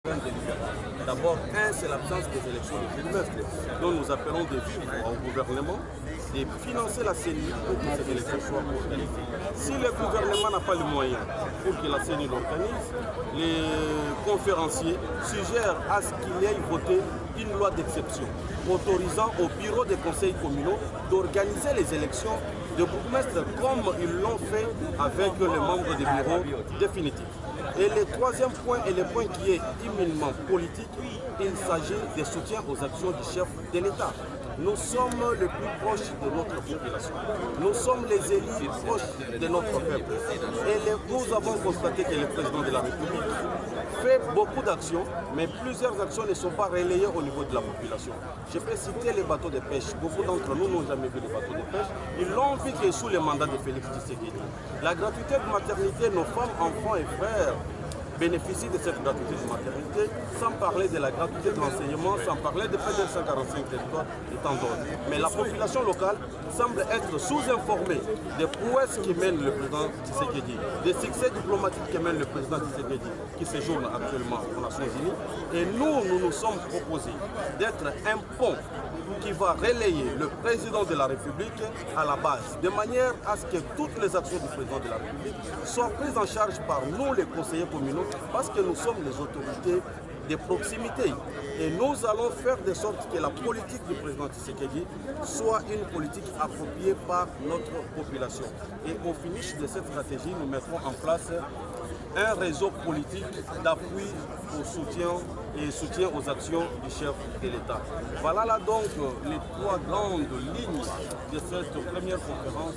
D'abord, c'est l'absence des élections de trimestre. Donc nous appelons des vivres au gouvernement de financer la CENI pour que ces élections soient organisées. Si le gouvernement n'a pas les moyens pour que la CENI l'organise, les conférenciers suggèrent à ce qu'il y ait voté une loi d'exception autorisant au bureau des conseils communaux d'organiser les élections de bourgmestre comme ils l'ont fait avec les membres des bureaux définitifs. Et le troisième point, et le point qui est imminemment politique, il s'agit des soutiens aux actions du chef de l'État. Nous sommes les plus proches de notre population. Nous sommes les élus proches de notre peuple. Et nous avons constaté que le président de la République fait beaucoup d'actions, mais plusieurs actions ne sont pas relayées au niveau de la population. Je peux citer les bateaux de pêche. Beaucoup d'entre nous n'ont jamais vu les bateaux de pêche. Ils l'ont vu que sous le mandat de Félix Tshisekedi. La gratuité de maternité, nos femmes, enfants et frères bénéficient de cette gratuité de maternité, sans parler de la gratuité de l'enseignement, sans parler de près de 145 territoires et tant d'autres. Mais la population locale semble être sous-informée des prouesses qui mène le président Tshisekedi, des succès diplomatiques que mène le président Tshisekedi, qui séjourne actuellement aux Nations Unies. Et nous nous sommes proposés d'être un pont qui va relayer le président de la République à la base, de manière à ce que toutes les actions du président de la République soient prises en charge par nous, les conseillers communaux, parce que nous sommes les autorités de proximité. Et nous allons faire de sorte que la politique du président Tshisekedi soit une politique appropriée par notre population. Et au finish de cette stratégie, nous mettrons en place un réseau politique d'appui au soutien et soutien aux actions du chef de l'État. Voilà là donc les trois grandes lignes de cette première conférence.